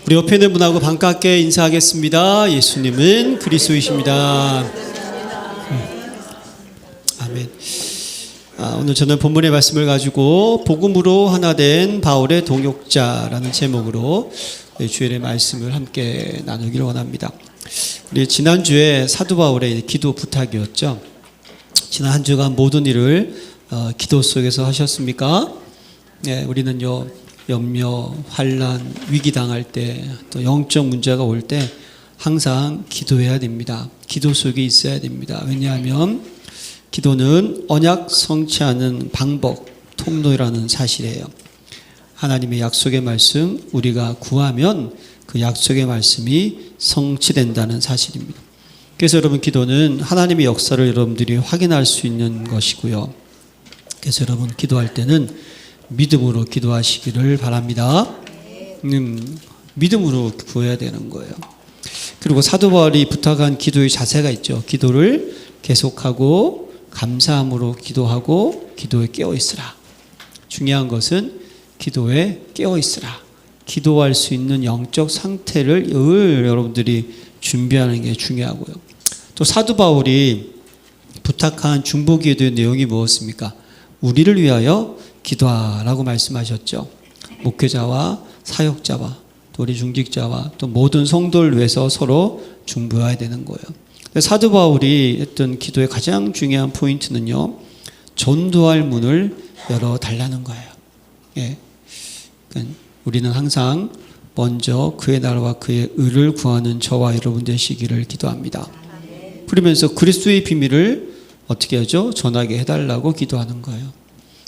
우리 옆에 있는 분하고 반갑게 인사하겠습니다. 예수님은 그리스도이십니다. 아멘. 오늘 저는 본문의 말씀을 가지고 복음으로 하나 된 바울의 동역자라는 제목으로 주일의 말씀을 함께 나누기를 원합니다. 우리 지난주에 사도 바울의 기도 부탁이었죠. 지난 한 주간 모든 일을 기도 속에서 하셨습니까? 네, 우리는요, 염려, 환난, 위기 당할 때, 또 영적 문제가 올 때 항상 기도해야 됩니다. 기도 속에 있어야 됩니다. 왜냐하면 기도는 언약 성취하는 방법, 통로라는 사실이에요. 하나님의 약속의 말씀, 우리가 구하면 그 약속의 말씀이 성취된다는 사실입니다. 그래서 여러분, 기도는 하나님의 역사를 여러분들이 확인할 수 있는 것이고요. 그래서 여러분, 기도할 때는 믿음으로 기도하시기를 바랍니다. 믿음으로 구해야 되는 거예요. 그리고 사도 바울이 부탁한 기도의 자세가 있죠. 기도를 계속하고 감사함으로 기도하고 기도에 깨어 있으라. 중요한 것은 기도에 깨어 있으라. 기도할 수 있는 영적 상태를 늘 여러분들이 준비하는 게 중요하고요. 또 사도 바울이 부탁한 중보 기도의 내용이 무엇입니까? 우리를 위하여 기도하라고 말씀하셨죠. 목회자와 사역자와 또 우리 중직자와 또 모든 성도를 위해서 서로 중보해야 되는 거예요. 사도 바울이 했던 기도의 가장 중요한 포인트는요, 전도할 문을 열어달라는 거예요. 예. 그러니까 우리는 항상 먼저 그의 나라와 그의 의를 구하는 저와 여러분 되시기를 기도합니다. 그러면서 그리스도의 비밀을 어떻게 하죠? 전하게 해달라고 기도하는 거예요.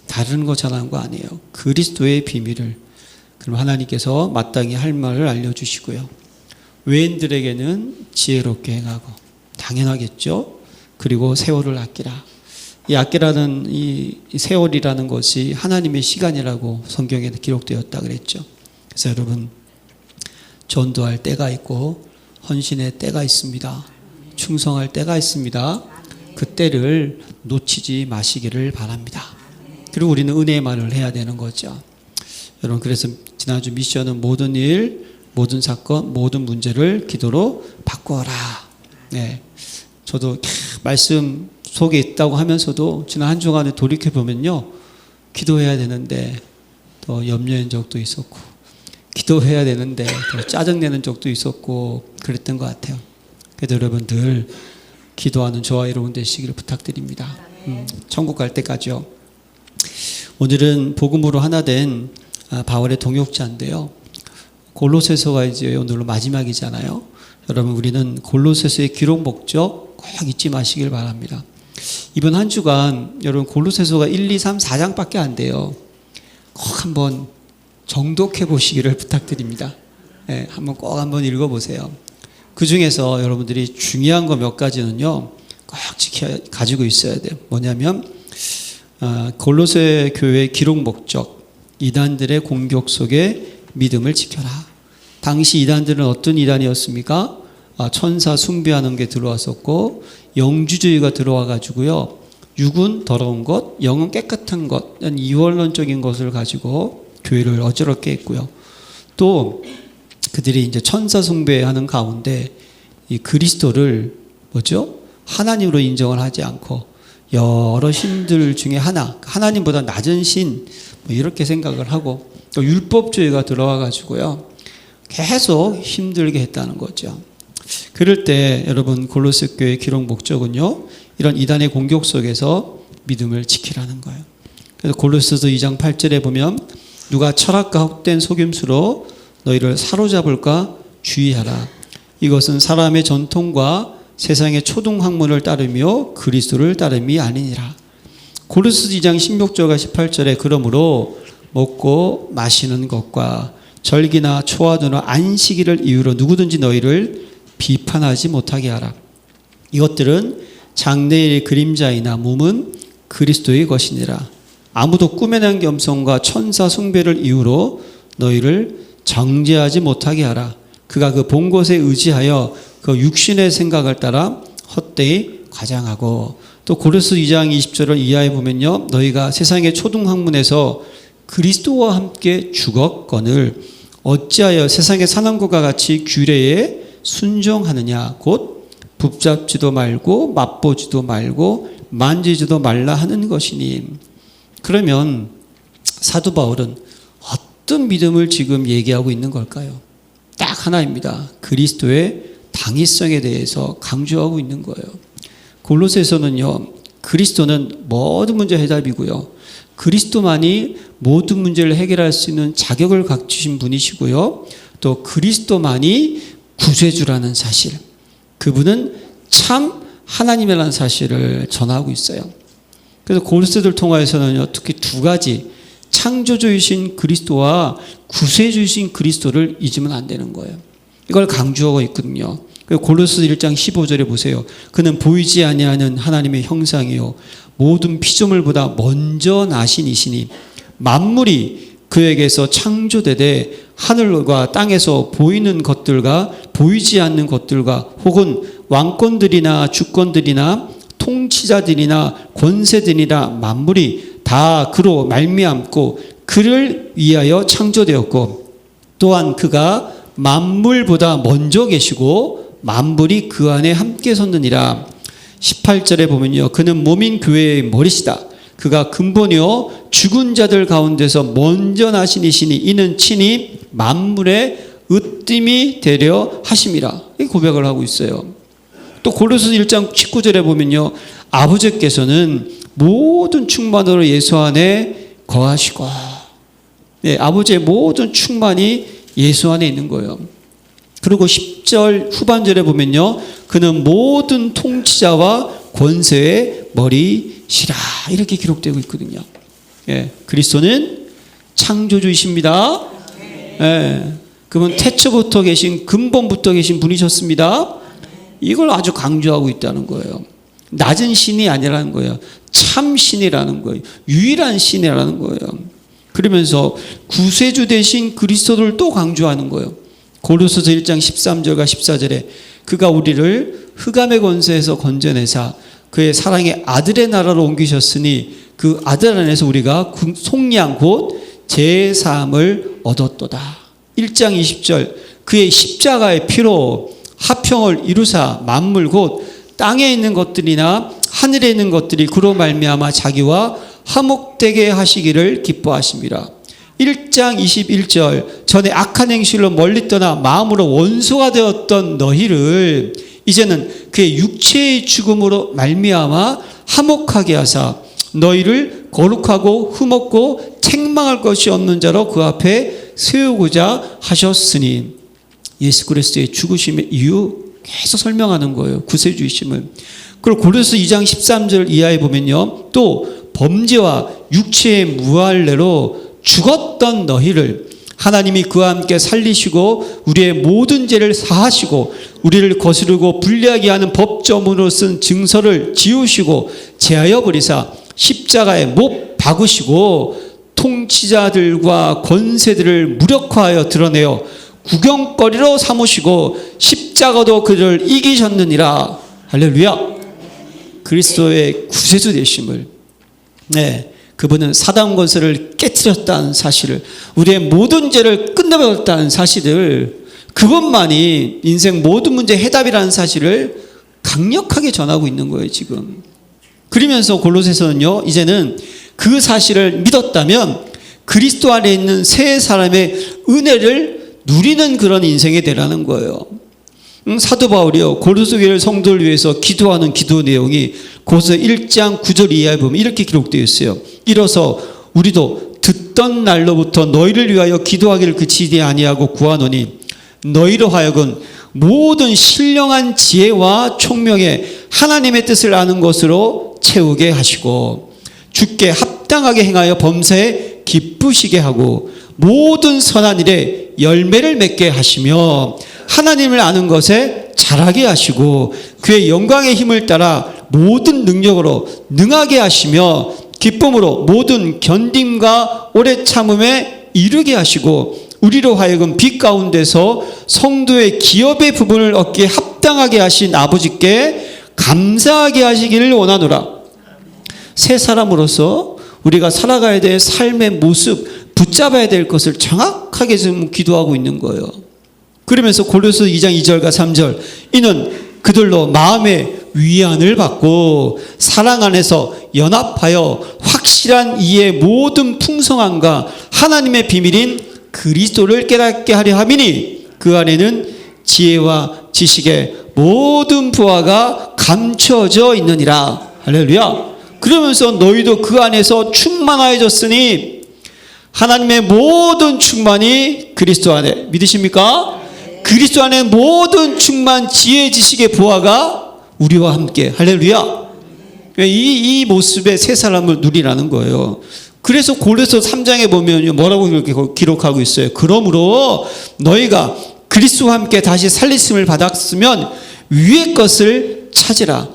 다른 거 전하는 거 아니에요. 그리스도의 비밀을. 그럼 하나님께서 마땅히 할 말을 알려주시고요. 외인들에게는 지혜롭게 행하고, 당연하겠죠. 그리고 세월을 아끼라. 이 아끼라는 이 세월이라는 것이 하나님의 시간이라고 성경에 기록되었다 그랬죠. 그래서 여러분, 전도할 때가 있고 헌신의 때가 있습니다. 충성할 때가 있습니다. 그 때를 놓치지 마시기를 바랍니다. 그리고 우리는 은혜의 말을 해야 되는 거죠. 여러분, 그래서 지난주 미션은 모든 일, 모든 사건, 모든 문제를 기도로 바꿔라. 네, 저도 말씀 속에 있다고 하면서도 지난 한 주간에 돌이켜보면요, 기도해야 되는데 또 염려한 적도 있었고, 기도해야 되는데 또 짜증내는 적도 있었고 그랬던 것 같아요. 그래도 여러분들 기도하는 저와 여러분 되시기를 부탁드립니다. 천국 갈 때까지요. 오늘은 복음으로 하나 된 바울의 동역자인데요. 골로새서가 이제 오늘로 마지막이잖아요. 여러분, 우리는 골로새서의 기록 목적 꼭 잊지 마시길 바랍니다. 이번 한 주간 여러분 골로새서가 1, 2, 3, 4장밖에 안 돼요. 꼭 한번 정독해 보시기를 부탁드립니다. 네, 꼭 한번 읽어보세요. 그 중에서 여러분들이 중요한 거 몇 가지는요, 꼭 가지고 있어야 돼요. 뭐냐면 골로새 교회의 기록 목적, 이단들의 공격 속에 믿음을 지켜라. 당시 이단들은 어떤 이단이었습니까? 천사 숭배하는 게 들어왔었고, 영주주의가 들어와 가지고요, 육은 더러운 것, 영은 깨끗한 것, 이원론적인 것을 가지고 교회를 어지럽게 했고요. 또 그들이 이제 천사 숭배하는 가운데 이 그리스도를 뭐죠? 하나님으로 인정을 하지 않고 여러 신들 중에 하나님보다 낮은 신, 이렇게 생각을 하고, 또 율법주의가 들어와 가지고요, 계속 힘들게 했다는 거죠. 그럴 때 여러분, 골로새 교회의 기록 목적은요, 이런 이단의 공격 속에서 믿음을 지키라는 거예요. 그래서 골로새서 2장 8절에 보면, 누가 철학과 헛된 속임수로 너희를 사로잡을까 주의하라. 이것은 사람의 전통과 세상의 초등학문을 따르며 그리스도를 따름이 아니니라. 고린도서 2장 16절과 18절에 그러므로 먹고 마시는 것과 절기나 초하도나 안식일을 이유로 누구든지 너희를 비판하지 못하게 하라. 이것들은 장래의 그림자이나 몸은 그리스도의 것이니라. 아무도 꾸며낸 겸손과 천사 숭배를 이유로 너희를 정죄하지 못하게 하라. 그가 그 본 것에 의지하여 그 육신의 생각을 따라 헛되이 과장하고, 또 고린도서 2장 20절을 이하에 보면요, 너희가 세상의 초등학문에서 그리스도와 함께 죽었거늘 어찌하여 세상의 사람과 같이 규례에 순종하느냐. 곧 붙잡지도 말고 맛보지도 말고 만지지도 말라 하는 것이니. 그러면 사도 바울은 어떤 믿음을 지금 얘기하고 있는 걸까요? 딱 하나입니다. 그리스도의 당위성에 대해서 강조하고 있는 거예요. 골로새서는요, 그리스도는 모든 문제 해답이고요, 그리스도만이 모든 문제를 해결할 수 있는 자격을 갖추신 분이시고요, 또 그리스도만이 구세주라는 사실, 그분은 참 하나님이라는 사실을 전하고 있어요. 그래서 골로새서를 통해서는요, 특히 두 가지, 창조주이신 그리스도와 구세주이신 그리스도를 잊으면 안 되는 거예요. 이걸 강조하고 있거든요. 골로새서 1장 15절에 보세요. 그는 보이지 아니하는 하나님의 형상이요 모든 피조물보다 먼저 나신 이시니 만물이 그에게서 창조되되 하늘과 땅에서 보이는 것들과 보이지 않는 것들과 혹은 왕권들이나 주권들이나 통치자들이나 권세들이나 만물이 다 그로 말미암고 그를 위하여 창조되었고 또한 그가 만물보다 먼저 계시고 만물이 그 안에 함께 섰느니라. 18절에 보면요, 그는 몸인 교회의 머리시다. 그가 근본이요 죽은 자들 가운데서 먼저 나신 이시니 이는 친히 만물의 으뜸이 되려 하심이라. 이 고백을 하고 있어요. 또 골로새서 1장 19절에 보면요, 아버지께서는 모든 충만으로 예수 안에 거하시고, 네, 아버지의 모든 충만이 예수 안에 있는 거예요. 그리고 10절 후반절에 보면요, 그는 모든 통치자와 권세의 머리시라. 이렇게 기록되고 있거든요. 예, 그리스도는 창조주이십니다. 예, 그분 태초부터 계신, 근본부터 계신 분이셨습니다. 이걸 아주 강조하고 있다는 거예요. 낮은 신이 아니라는 거예요. 참 신이라는 거예요. 유일한 신이라는 거예요. 그러면서 구세주 대신 그리스도를 또 강조하는 거예요. 고린도서 1장 13절과 14절에 그가 우리를 흑암의 권세에서 건져내사 그의 사랑의 아들의 나라로 옮기셨으니 그 아들 안에서 우리가 속량 곧 제사함을 얻었도다. 1장 20절 그의 십자가의 피로 화평을 이루사 만물 곧 땅에 있는 것들이나 하늘에 있는 것들이 그로 말미암아 자기와 화목되게 하시기를 기뻐하심이라. 1장 21절 전에 악한 행실로 멀리 떠나 마음으로 원수가 되었던 너희를 이제는 그의 육체의 죽음으로 말미암아 화목하게 하사 너희를 거룩하고 흠없고 책망할 것이 없는 자로 그 앞에 세우고자 하셨으니. 예수 그리스도의 죽으심의 이유 계속 설명하는 거예요. 구세주이심을. 그리고 고린도서 2장 13절 이하에 보면요, 또 범죄와 육체의 무할례로 죽었던 너희를 하나님이 그와 함께 살리시고 우리의 모든 죄를 사하시고 우리를 거스르고 불리하게 하는 법조문으로 쓴 증서를 지우시고 제하여 버리사 십자가에 못 박으시고 통치자들과 권세들을 무력화하여 드러내어 구경거리로 삼으시고 십자가도 그를 이기셨느니라. 할렐루야. 그리스도의 구세주 되심을, 네, 그분은 사단 권세를 깨뜨렸다는 사실을, 우리의 모든 죄를 끝내버렸다는 사실을, 그것만이 인생 모든 문제 해답이라는 사실을 강력하게 전하고 있는 거예요 지금. 그러면서 골로새서는요, 이제는 그 사실을 믿었다면 그리스도 안에 있는 새 사람의 은혜를 누리는 그런 인생이 되라는 거예요. 사도 바울이요, 고린도 교회 성도를 위해서 기도하는 기도 내용이 고린도서 1장 9절 이하에 보면 이렇게 기록되어 있어요. 이로써 우리도 듣던 날로부터 너희를 위하여 기도하기를 그치지 아니하고 구하노니 너희로 하여금 모든 신령한 지혜와 총명에 하나님의 뜻을 아는 것으로 채우게 하시고 주께 합당하게 행하여 범사에 기쁘시게 하고 모든 선한 일에 열매를 맺게 하시며 하나님을 아는 것에 자라게 하시고 그의 영광의 힘을 따라 모든 능력으로 능하게 하시며 기쁨으로 모든 견딤과 오래 참음에 이르게 하시고 우리로 하여금 빛 가운데서 성도의 기업의 부분을 얻기에 합당하게 하신 아버지께 감사하게 하시기를 원하노라. 새 사람으로서 우리가 살아가야 될 삶의 모습, 붙잡아야 될 것을 정확하게 정확하게 지금 기도하고 있는 거예요. 그러면서 골로새 2장 2절과 3절, 이는 그들로 마음의 위안을 받고 사랑 안에서 연합하여 확실한 이의 모든 풍성함과 하나님의 비밀인 그리스도를 깨닫게 하려 함이니 그 안에는 지혜와 지식의 모든 부하가 감춰져 있느니라. 할렐루야. 그러면서 너희도 그 안에서 충만하여졌으니 하나님의 모든 충만이 그리스도 안에, 믿으십니까? 그리스도 안에 모든 충만, 지혜, 지식의 부하가 우리와 함께. 할렐루야. 이 모습의 새 사람을 누리라는 거예요. 그래서 골로새 3장에 보면 뭐라고 이렇게 기록하고 있어요. 그러므로 너희가 그리스도와 함께 다시 살리심을 받았으면 위의 것을 찾으라.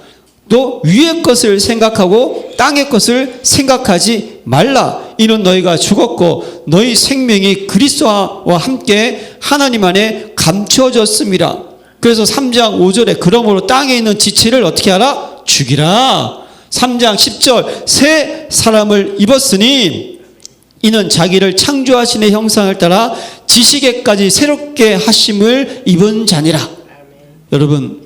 또 위의 것을 생각하고 땅의 것을 생각하지 말라. 이는 너희가 죽었고 너희 생명이 그리스도와 함께 하나님 안에 감춰졌습니다. 그래서 3장 5절에 그러므로 땅에 있는 지체를 어떻게 하라? 죽이라. 3장 10절 새 사람을 입었으니 이는 자기를 창조하신 의 형상을 따라 지식에까지 새롭게 하심을 입은 자니라. 여러분,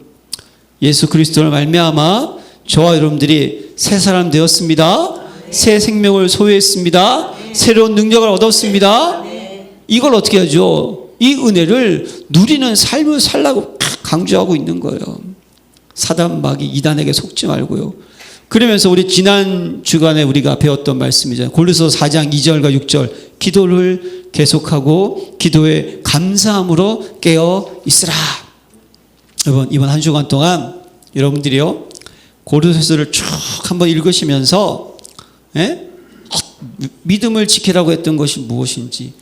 예수 그리스도를 말미암아 저와 여러분들이 새 사람 되었습니다. 새 생명을 소유했습니다. 새로운 능력을 얻었습니다. 이걸 어떻게 하죠? 이 은혜를 누리는 삶을 살라고 강조하고 있는 거예요. 사단 마귀 이단에게 속지 말고요. 그러면서 우리 지난 주간에 우리가 배웠던 말씀이잖아요. 골로새 4장 2절과 6절, 기도를 계속하고 기도에 감사함으로 깨어 있으라. 여러분, 이번 한 주간 동안 여러분들이요 골로새서를 쭉 한번 읽으시면서 믿음을 지키라고 했던 것이 무엇인지,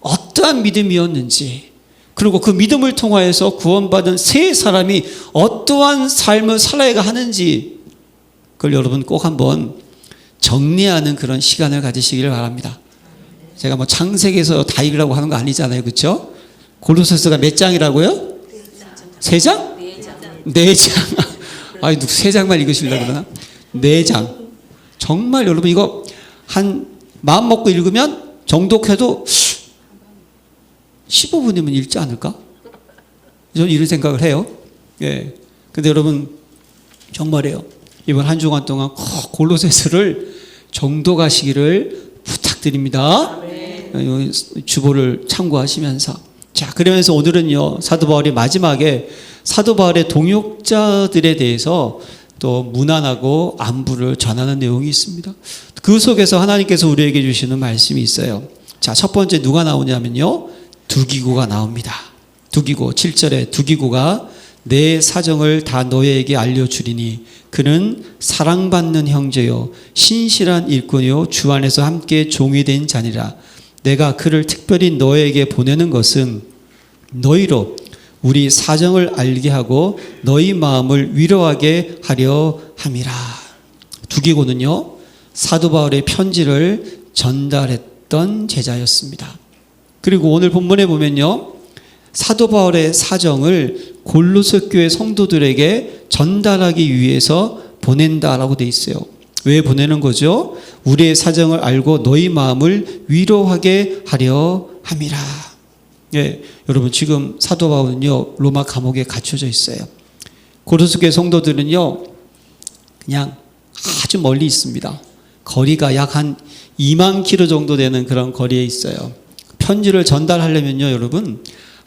어떠한 믿음이었는지, 그리고 그 믿음을 통하여서 구원받은 새 사람이 어떠한 삶을 살아야 하는지, 그걸 여러분 꼭 한번 정리하는 그런 시간을 가지시기를 바랍니다. 제가 뭐 창세기에서 다 읽으라고 하는 거 아니잖아요. 그렇죠? 골로새서가 몇 장이라고요? 3장? 4장. 아니, 누구 3장만 읽으시려고 그러나? 4장. 정말 여러분 이거 한 마음 먹고 읽으면 정독해도 15분이면 읽지 않을까? 저는 이런 생각을 해요. 예. 근데 여러분 정말이에요. 이번 한 주간 동안 꼭 골로새서를 정독하시기를 부탁드립니다. 주보를 참고하시면서. 자, 그러면서 오늘은요, 사도 바울이 마지막에 사도 바울의 동역자들에 대해서 또 문안하고 안부를 전하는 내용이 있습니다. 그 속에서 하나님께서 우리에게 주시는 말씀이 있어요. 자, 첫 번째 누가 나오냐면요, 두기고가 나옵니다. 두기고 7절에 두기고가 내 사정을 다 너희에게 알려주리니 그는 사랑받는 형제요 신실한 일꾼이요 주 안에서 함께 종이 된 자니라. 내가 그를 특별히 너희에게 보내는 것은 너희로 우리 사정을 알게 하고 너희 마음을 위로하게 하려 함이라. 두기고는요 사도 바울의 편지를 전달했던 제자였습니다. 그리고 오늘 본문에 보면요 사도 바울의 사정을 골로새 교회 성도들에게 전달하기 위해서 보낸다라고 돼 있어요. 왜 보내는 거죠? 우리의 사정을 알고 너희 마음을 위로하게 하려 함이라. 예, 여러분 지금 사도 바울은요 로마 감옥에 갇혀져 있어요. 골로새 교회 성도들은요 그냥 아주 멀리 있습니다. 거리가 약 한 2만 킬로 정도 되는 그런 거리에 있어요. 편지를 전달하려면요 여러분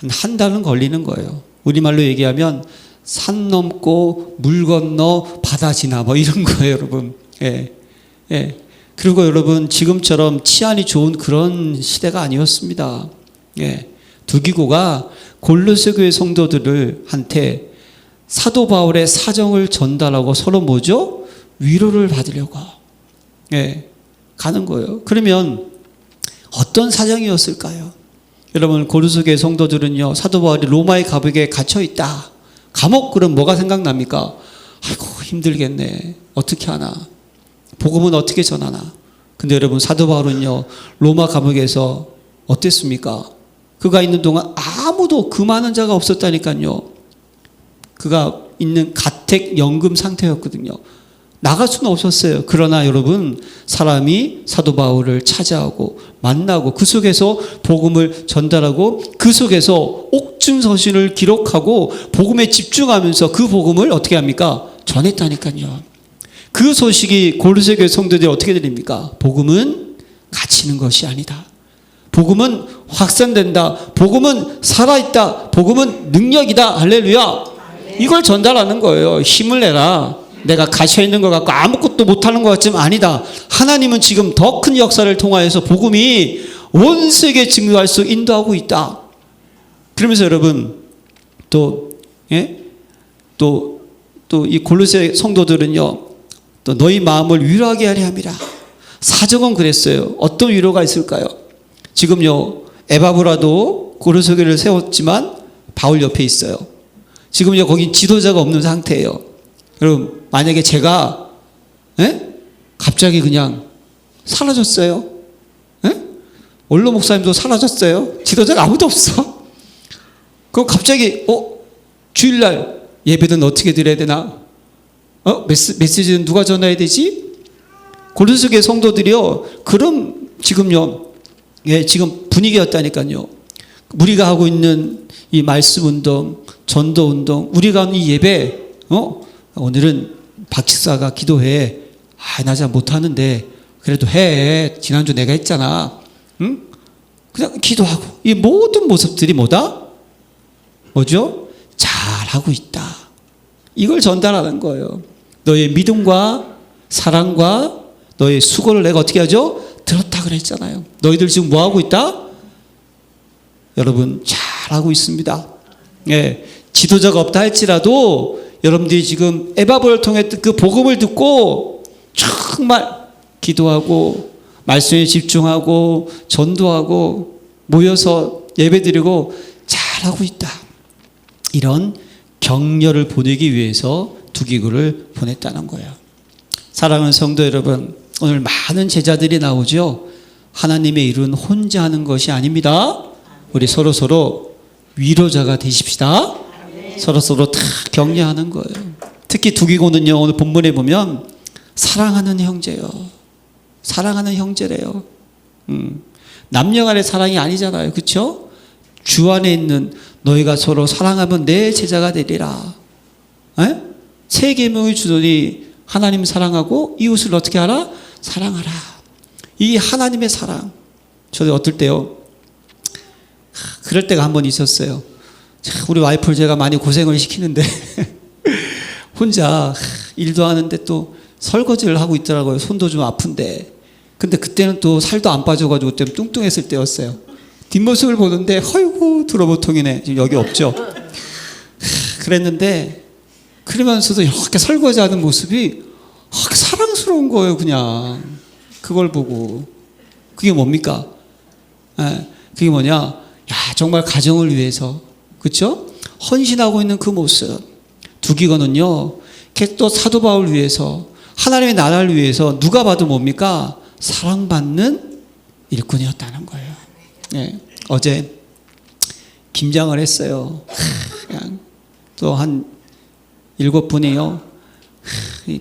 한 달은 걸리는 거예요. 우리말로 얘기하면 산 넘고 물 건너 바다 지나 뭐 이런 거예요 여러분. 예. 예. 그리고 여러분 지금처럼 치안이 좋은 그런 시대가 아니었습니다. 예. 두기고가 골로새 교회 성도들을 한테 사도 바울의 사정을 전달하고 서로 뭐죠? 위로를 받으려고 예. 가는 거예요. 그러면 어떤 사정이었을까요? 여러분 골로새 교회 성도들은요 사도 바울이 로마의 감옥에 갇혀 있다. 감옥 그럼 뭐가 생각납니까? 아이고 힘들겠네. 어떻게 하나? 복음은 어떻게 전하나? 근데 여러분 사도 바울은요 로마 감옥에서 어땠습니까? 그가 있는 동안 아무도 금하는 자가 없었다니까요. 그가 있는 가택 연금 상태였거든요. 나갈 수는 없었어요. 그러나 여러분, 사람이 사도 바울을 찾아오고 만나고 그 속에서 복음을 전달하고 그 속에서 옥중서신을 기록하고 복음에 집중하면서 그 복음을 어떻게 합니까? 전했다니까요. 그 소식이 고린도 교회 성도들이 어떻게 들립니까? 복음은 갇히는 것이 아니다. 복음은 확산된다. 복음은 살아있다. 복음은 능력이다. 할렐루야. 이걸 전달하는 거예요. 힘을 내라. 내가 갇혀있는 것 같고 아무것도 못하는 것 같지만 아니다. 하나님은 지금 더 큰 역사를 통하여서 복음이 온 세계에 증거할 수 인도하고 있다. 그러면서 여러분 또 이 골로새 성도들은요, 또 너희 마음을 위로하게 하려 함이라. 사정은 그랬어요. 어떤 위로가 있을까요? 지금요, 에바브라도 고로새 교회를 세웠지만 바울 옆에 있어요. 지금요, 거긴 지도자가 없는 상태예요. 여러분, 만약에 제가 갑자기 그냥 사라졌어요. 원로 목사님도 사라졌어요. 지도자가 아무도 없어. 그럼 갑자기 주일날 예배는 어떻게 드려야 되나? 메시지는 누가 전해야 되지? 고린도 교회 성도들이요, 그럼 지금요, 지금 분위기였다니까요. 우리가 하고 있는 이 말씀 운동, 전도 운동, 우리가 하는 이 예배, 오늘은 박 집사가 기도해. 나 잘 못하는데 그래도 해. 지난주 내가 했잖아. 응? 그냥 기도하고. 이 모든 모습들이 뭐죠? 잘하고 있다. 이걸 전달하는 거예요. 너의 믿음과 사랑과 너의 수고를 내가 어떻게 하죠? 들었다 그랬잖아요. 너희들 지금 뭐하고 있다? 여러분 잘하고 있습니다. 지도자가 없다 할지라도 여러분들이 지금 에바브를 통해 그 복음을 듣고 정말 기도하고 말씀에 집중하고 전도하고 모여서 예배드리고 잘하고 있다. 이런 격려를 보내기 위해서 두기고를 보냈다는 거예요. 사랑하는 성도 여러분, 오늘 많은 제자들이 나오죠. 하나님의 일은 혼자 하는 것이 아닙니다. 우리 서로 위로자가 되십시다. 서로 다 격려하는 거예요. 특히 두기고는요, 오늘 본문에 보면 사랑하는 형제요. 사랑하는 형제래요. 남녀 간의 사랑이 아니잖아요. 그렇죠? 주 안에 있는 너희가 서로 사랑하면 내 제자가 되리라. 세 계명을 주더니 하나님 사랑하고 이웃을 어떻게 하라? 사랑하라. 이 하나님의 사랑. 저도 어떨 때요, 그럴 때가 한 번 있었어요. 우리 와이프를 제가 많이 고생을 시키는데 혼자 일도 하는데 또 설거지를 하고 있더라고요. 손도 좀 아픈데. 근데 그때는 또 살도 안 빠져가지고 그때 뚱뚱했을 때였어요. 뒷모습을 보는데 허이고 두러보통이네. 지금 여기 없죠. 그랬는데 그러면서도 이렇게 설거지하는 모습이 사랑스러운 거예요. 그냥 그걸 보고. 그게 뭡니까? 그게 뭐냐? 정말 가정을 위해서, 그렇죠? 헌신하고 있는 그 모습. 두기고는요, 또 사도 바울 위해서, 하나님의 나라를 위해서 누가 봐도 뭡니까? 사랑받는 일꾼이었다는 거예요. 어제 김장을 했어요. 그냥 또 한 7분이요.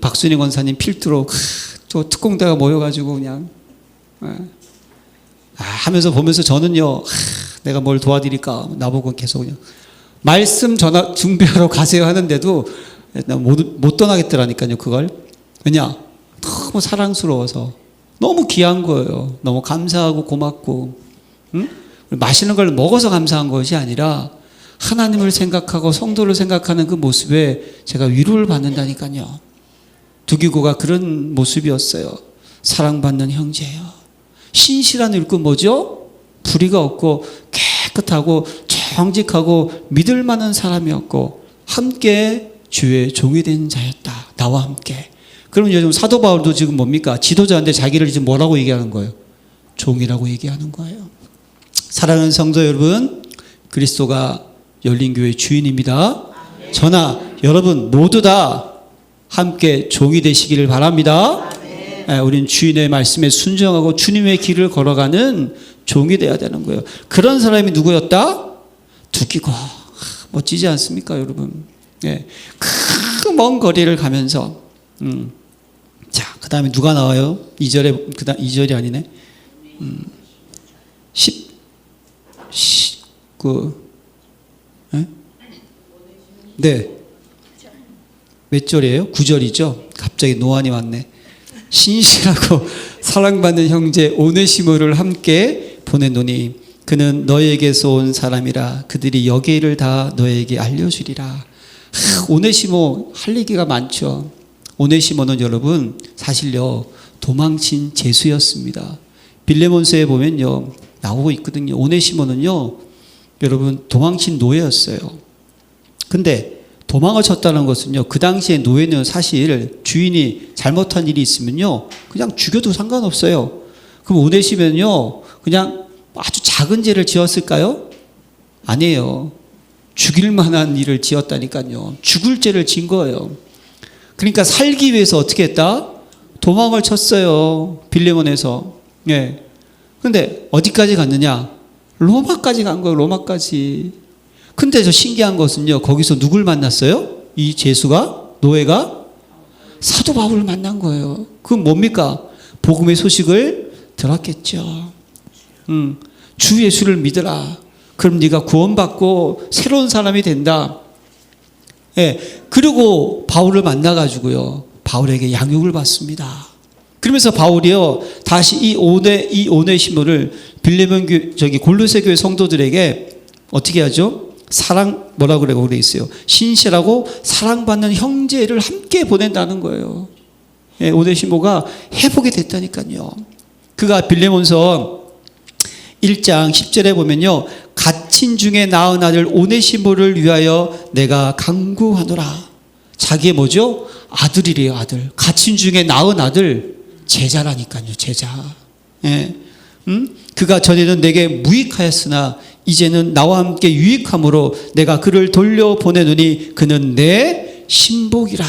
박순희 권사님 필두로 또 특공대가 모여가지고 그냥 하면서 보면서 저는요, 내가 뭘 도와드릴까 나보고 계속 그냥 말씀 전화 준비하러 가세요 하는데도 못 떠나겠더라니까요. 그걸. 왜냐? 너무 사랑스러워서 너무 귀한 거예요. 너무 감사하고 고맙고, 맛있는 걸 먹어서 감사한 것이 아니라 하나님을 생각하고 성도를 생각하는 그 모습에 제가 위로를 받는다니까요. 두기고가 그런 모습이었어요. 사랑받는 형제예요. 신실한 일꾼 뭐죠? 불의가 없고 깨끗하고 정직하고 믿을 만한 사람이었고 함께 주의 종이 된 자였다. 나와 함께. 그러면 요즘 사도 바울도 지금 뭡니까? 지도자인데 자기를 지금 뭐라고 얘기하는 거예요? 종이라고 얘기하는 거예요. 사랑하는 성도 여러분, 그리스도가 열린교회 주인입니다. 저나 여러분 모두 다 함께 종이 되시기를 바랍니다. 우린 주인의 말씀에 순종하고 주님의 길을 걸어가는 종이 되어야 되는 거예요. 그런 사람이 누구였다? 두기고. 멋지지 않습니까, 여러분? 그 먼 거리를 가면서 자, 그 다음에 누가 나와요? 2절에, 그 다음 2절이 아니네. '네. 몇 절이에요? 9절이죠? 갑자기 노안이 왔네. 신실하고 사랑받는 형제 오네시모를 함께 보내노니 그는 너에게서 온 사람이라 그들이 여기 일을 다 너에게 알려주리라. 오네시모 할 얘기가 많죠. 오네시모는 여러분 사실요 도망친 죄수였습니다. 빌레몬서에 보면요 나오고 있거든요. 오네시모는요 여러분 도망친 노예였어요. 근데 도망을 쳤다는 것은요 그 당시에 노예는 사실 주인이 잘못한 일이 있으면요 그냥 죽여도 상관없어요. 그럼 오네시모는요 그냥 아주 작은 죄를 지었을까요? 아니에요. 죽일 만한 일을 지었다니까요. 죽을 죄를 지은 거예요. 그러니까 살기 위해서 어떻게 했다? 도망을 쳤어요. 빌레몬에서. 예. 근데 어디까지 갔느냐? 로마까지 간 거예요. 로마까지. 근데 저 신기한 것은요. 거기서 누굴 만났어요? 이 죄수가? 노예가? 사도 바울을 만난 거예요. 그건 뭡니까? 복음의 소식을 들었겠죠. 주 예수를 믿으라. 그럼 네가 구원받고 새로운 사람이 된다. 예. 그리고 바울을 만나가지고요. 바울에게 양육을 받습니다. 그러면서 바울이요. 다시 이 오네시모를 빌레몬 골로새 교회 성도들에게 어떻게 하죠? 뭐라고 그래 있어요. 신실하고 사랑받는 형제를 함께 보낸다는 거예요. 예, 오네시모가 회복이 됐다니까요. 그가 빌레몬서 1장 10절에 보면요. 갇힌 중에 낳은 아들 오네시모를 위하여 내가 간구하노라. 자기의 뭐죠? 아들이래요, 아들. 갇힌 중에 낳은 아들, 제자라니까요, 제자. 예. 그가 전에는 내게 무익하였으나 이제는 나와 함께 유익함으로 내가 그를 돌려보내노니 그는 내 신복이라.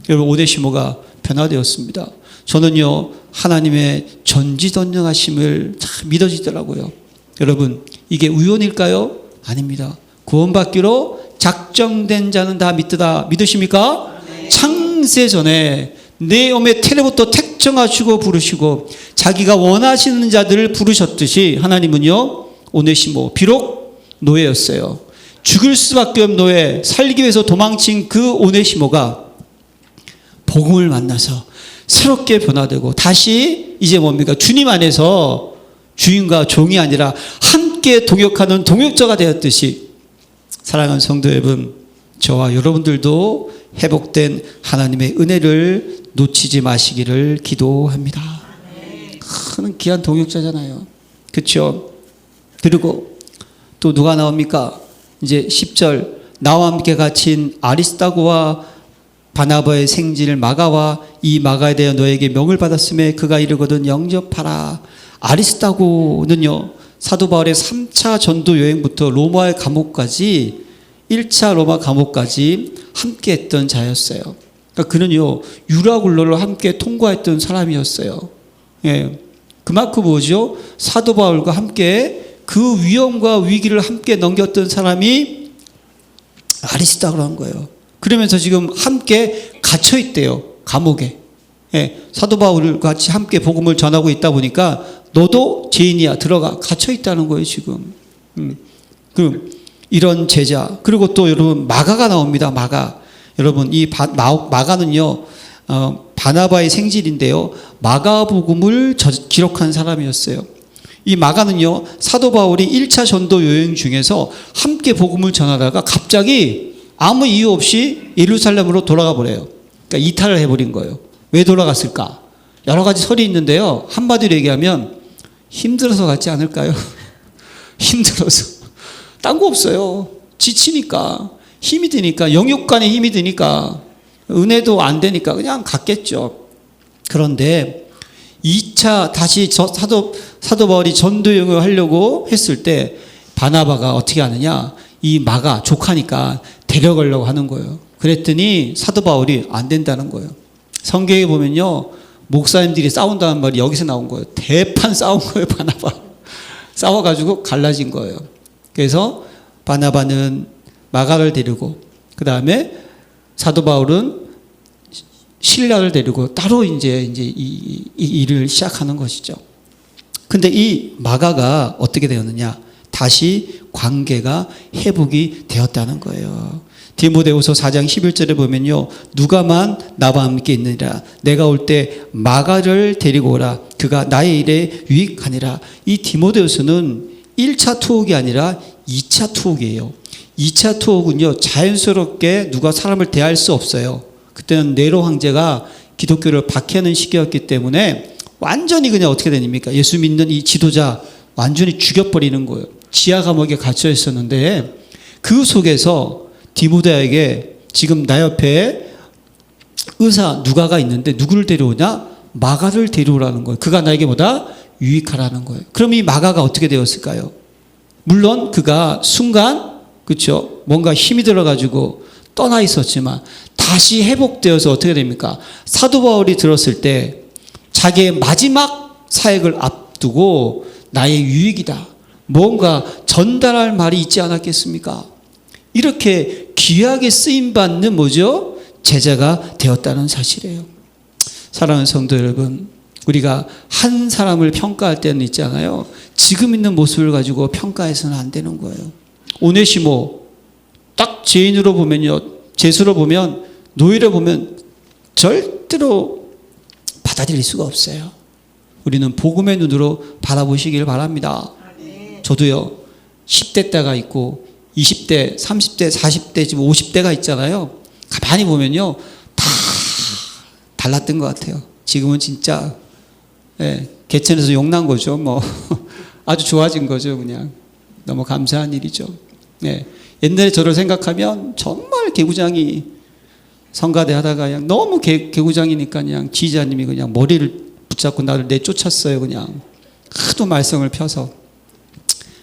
여러분 오네시모가 변화되었습니다. 저는요 하나님의 전지전능하심을 참 믿어지더라고요. 여러분 이게 우연일까요? 아닙니다. 구원받기로 작정된 자는 다 믿으십니까? 네. 창세전에 내 몸의 태래부터 택정하시고 부르시고 자기가 원하시는 자들을 부르셨듯이 하나님은요 오네시모 비록 노예였어요. 죽을 수밖에 없는 노예, 살기 위해서 도망친 그 오네시모가 복음을 만나서 새롭게 변화되고 다시 이제 뭡니까? 주님 안에서 주인과 종이 아니라 함께 동역하는 동역자가 되었듯이 사랑하는 성도 여러분, 저와 여러분들도 회복된 하나님의 은혜를 놓치지 마시기를 기도합니다. 큰 귀한 동역자잖아요. 그렇죠? 그리고 또 누가 나옵니까? 이제 10절 나와 함께 갇힌 아리스다고와 바나바의 생질 마가와 이 마가에 대해 너에게 명을 받았음에 그가 이르거든 영접하라. 아리스다고는요 사도 바울의 3차 전도 여행부터 로마의 감옥까지 1차 로마 감옥까지 함께 했던 자였어요. 그러니까 그는요 유라굴로를 함께 통과했던 사람이었어요. 예. 그만큼 뭐죠? 사도 바울과 함께 그 위험과 위기를 함께 넘겼던 사람이 아리스다고로 한 거예요. 그러면서 지금 함께 갇혀 있대요. 감옥에. 예, 사도 바울과 같이 함께 복음을 전하고 있다 보니까 너도 죄인이야. 들어가. 갇혀 있다는 거예요, 지금. 이런 제자. 그리고 또 여러분 마가가 나옵니다. 마가. 여러분 이 마가는요. 바나바의 생질인데요. 마가복음을 기록한 사람이었어요. 이 마가는요. 사도 바울이 1차 전도 여행 중에서 함께 복음을 전하다가 갑자기 아무 이유 없이 예루살렘으로 돌아가 버려요. 그러니까 이탈을 해버린 거예요. 왜 돌아갔을까? 여러 가지 설이 있는데요. 한마디로 얘기하면 힘들어서 갔지 않을까요? 힘들어서. 딴 거 없어요. 지치니까. 힘이 드니까. 영육간에 힘이 드니까. 은혜도 안 되니까 그냥 갔겠죠. 그런데 2차 다시 사도 바울이 전도여행을 하려고 했을 때 바나바가 어떻게 하느냐. 이 마가 조카니까 데려가려고 하는 거예요. 그랬더니 사도 바울이 안 된다는 거예요. 성경에 보면요. 목사님들이 싸운다는 말이 여기서 나온 거예요. 대판 싸운 거예요. 바나바. 싸워가지고 갈라진 거예요. 그래서 바나바는 마가를 데리고 그 다음에 사도 바울은 신라를 데리고 따로 이제 이 일을 시작하는 것이죠. 근데 이 마가가 어떻게 되었느냐? 다시 관계가 회복이 되었다는 거예요. 디모데후서 4장 11절에 보면요. 누가만 나와 함께 있느니라. 내가 올 때 마가를 데리고 오라. 그가 나의 일에 유익하니라. 이 디모데후서는 1차 투옥이 아니라 2차 투옥이에요. 2차 투옥은요. 자연스럽게 누가 사람을 대할 수 없어요. 그때는 네로 황제가 기독교를 박해하는 시기였기 때문에 완전히 그냥 어떻게 되니까 예수 믿는 이 지도자 완전히 죽여버리는 거예요. 지하 감옥에 갇혀 있었는데 그 속에서 디모데에게 지금 나 옆에 의사 누가가 있는데 누구를 데려오냐? 마가를 데려오라는 거예요. 그가 나에게 보다 유익하라는 거예요. 그럼 이 마가가 어떻게 되었을까요? 물론 그가 순간 그렇죠? 뭔가 힘이 들어가지고 떠나 있었지만 다시 회복되어서 어떻게 됩니까? 사도 바울이 들었을 때 자기의 마지막 사역을 앞두고 나의 유익이다. 뭔가 전달할 말이 있지 않았겠습니까? 이렇게 귀하게 쓰임받는 뭐죠? 제자가 되었다는 사실이에요. 사랑하는 성도 여러분, 우리가 한 사람을 평가할 때는 있잖아요. 지금 있는 모습을 가지고 평가해서는 안 되는 거예요. 오네시모 딱 죄인으로 보면요. 죄수로 보면 노예로 보면 절대로 받아들일 수가 없어요. 우리는 복음의 눈으로 바라보시길 바랍니다. 저도요. 10대 때가 있고 20대, 30대, 40대, 지금 50대가 있잖아요. 가만히 보면요. 다 달랐던 것 같아요. 지금은 진짜 개천에서 용난 거죠. 뭐 아주 좋아진 거죠. 그냥 너무 감사한 일이죠. 옛날에 저를 생각하면 정말 개구장이 성가대 하다가 그냥 너무 개구장이니까 그냥 지휘자님이 그냥 머리를 붙잡고 나를 내쫓았어요. 그냥 하도 말썽을 펴서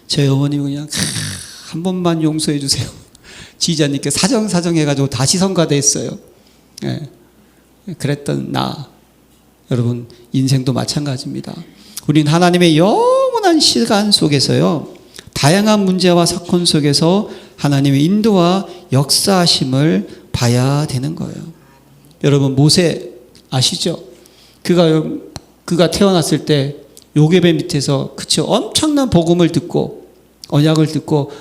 제 어머님이 그냥 한 번만 용서해 주세요. 지휘자님께 사정 해가지고 다시 성가대 했어요. 그랬던 나. 여러분 인생도 마찬가지입니다. 우린 하나님의 영원한 시간 속에서요. 다양한 문제와 사건 속에서 하나님의 인도와 역사하심을 봐야 되는 거예요. 여러분 모세 아시죠? 그가 태어났을 때 요괴배 밑에서 그쵸 엄청난 복음을 듣고 언약을 듣고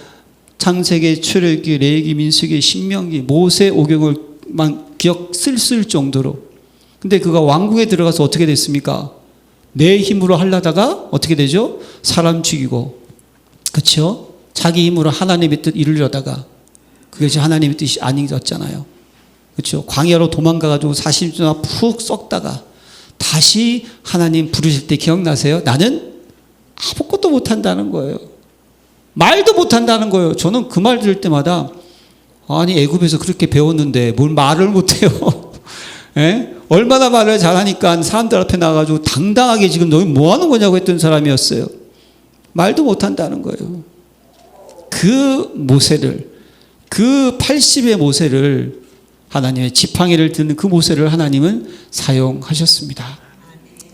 창세기, 출애굽기, 레위기, 민수기, 신명기, 모세 오경을만 쓸 정도로. 근데 그가 왕궁에 들어가서 어떻게 됐습니까? 내 힘으로 하려다가 어떻게 되죠? 사람 죽이고 그쵸? 자기 힘으로 하나님의 뜻 이루려다가 그것이 하나님의 뜻이 아니었잖아요. 그렇죠? 광야로 도망가가지고 40년 푹 썩다가 다시 하나님 부르실 때 기억나세요? 나는 아무것도 못한다는 거예요. 말도 못한다는 거예요. 저는 그 말 들을 때마다 아니 애굽에서 그렇게 배웠는데 뭘 말을 못해요. 얼마나 말을 잘하니까 사람들 앞에 나가가지고 당당하게 지금 너희 뭐하는 거냐고 했던 사람이었어요. 말도 못한다는 거예요. 그 모세를 그 80의 모세를 하나님의 지팡이를 드는 그 모세를 하나님은 사용하셨습니다.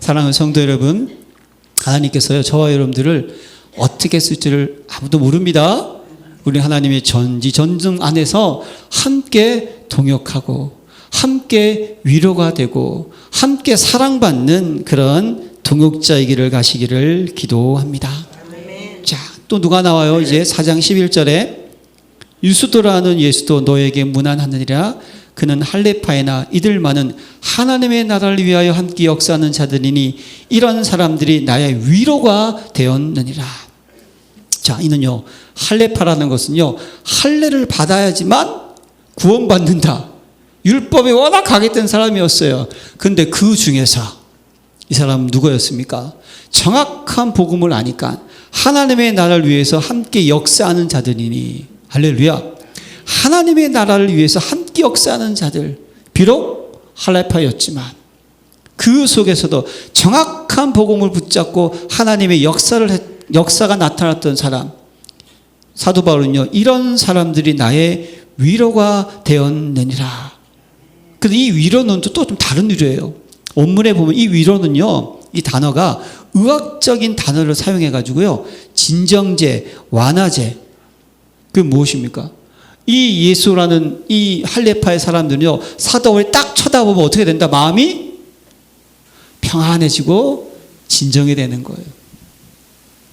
사랑하는 성도 여러분, 하나님께서요 저와 여러분들을 어떻게 쓸지를 아무도 모릅니다. 우리 하나님의 전지전능 안에서 함께 동역하고 함께 위로가 되고 함께 사랑받는 그런 동역자이기를 가시기를 기도합니다. 자, 또 누가 나와요? 이제 4장 11절에 유스도라는 예수도 너에게 문안하느니라. 그는 할레파이나 이들만은 하나님의 나라를 위하여 함께 역사하는 자들이니 이런 사람들이 나의 위로가 되었느니라. 자, 이는요 할레파라는 것은요 할례를 받아야지만 구원받는다. 율법에 워낙 강했던 사람이었어요. 근데 그 중에서 이 사람은 누구였습니까? 정확한 복음을 아니까 하나님의 나라를 위해서 함께 역사하는 자들이니 할렐루야. 하나님의 나라를 위해서 함께 역사하는 자들, 비록 할레파였지만 그 속에서도 정확한 복음을 붙잡고 하나님의 역사가 나타났던 사람, 사도 바울은요 이런 사람들이 나의 위로가 되었느니라. 근데 이 위로는 또 좀 다른 위로예요. 원문에 보면 이 위로는요 이 단어가 의학적인 단어를 사용해 가지고요 진정제, 완화제, 그게 무엇입니까? 이 예수라는 이 할레파의 사람들은요, 사도 바울이 딱 쳐다보면 어떻게 된다? 마음이 평안해지고 진정이 되는 거예요.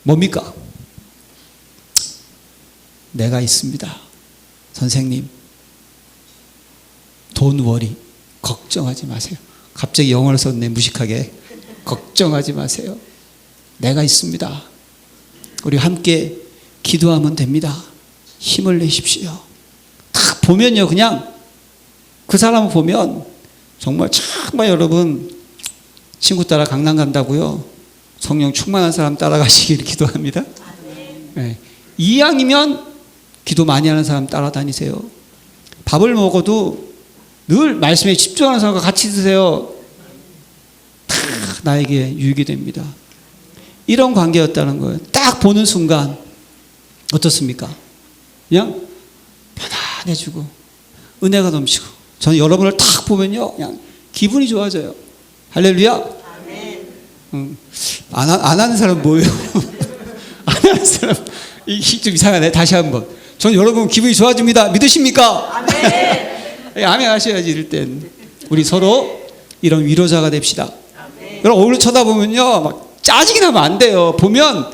뭡니까? 내가 있습니다. 선생님, 돈 워리 걱정하지 마세요. 갑자기 영어를 썼네, 무식하게. 걱정하지 마세요. 내가 있습니다. 우리 함께 기도하면 됩니다. 힘을 내십시오. 딱 보면요, 그냥 그 사람을 보면 정말 여러분, 친구 따라 강남 간다고요? 성령 충만한 사람 따라가시기를 기도합니다. 네. 이왕이면 기도 많이 하는 사람 따라다니세요. 밥을 먹어도 늘 말씀에 집중하는 사람과 같이 드세요. 다 나에게 유익이 됩니다. 이런 관계였다는 거예요. 딱 보는 순간 어떻습니까? 그냥 편안해지고 은혜가 넘치고, 저는 여러분을 딱 보면요, 그냥 기분이 좋아져요. 할렐루야. 안 하는 사람 뭐예요? 안 하는 사람 이게 좀 이상하네. 다시 한번. 저는 여러분 기분이 좋아집니다. 믿으십니까? 아멘. 아멘 하셔야지. 이럴 땐 우리 서로 이런 위로자가 됩시다. 여러분 얼굴 쳐다보면요, 막 짜증이 나면 안 돼요. 보면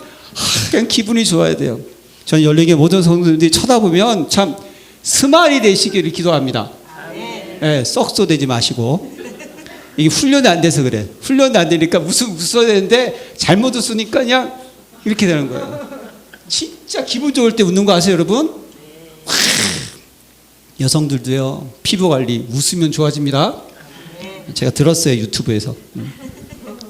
그냥 기분이 좋아야 돼요. 저는 열리게 모든 성도들이 쳐다보면 참 스마일이 되시기를 기도합니다. 네, 썩소되지 마시고. 이게 훈련이 안 돼서 그래. 훈련이 안 되니까 웃어야 되는데 잘못 웃으니까 그냥 이렇게 되는 거예요. 진짜 기분 좋을 때 웃는 거 아세요, 여러분? 여성들도요, 피부 관리 웃으면 좋아집니다. 제가 들었어요, 유튜브에서.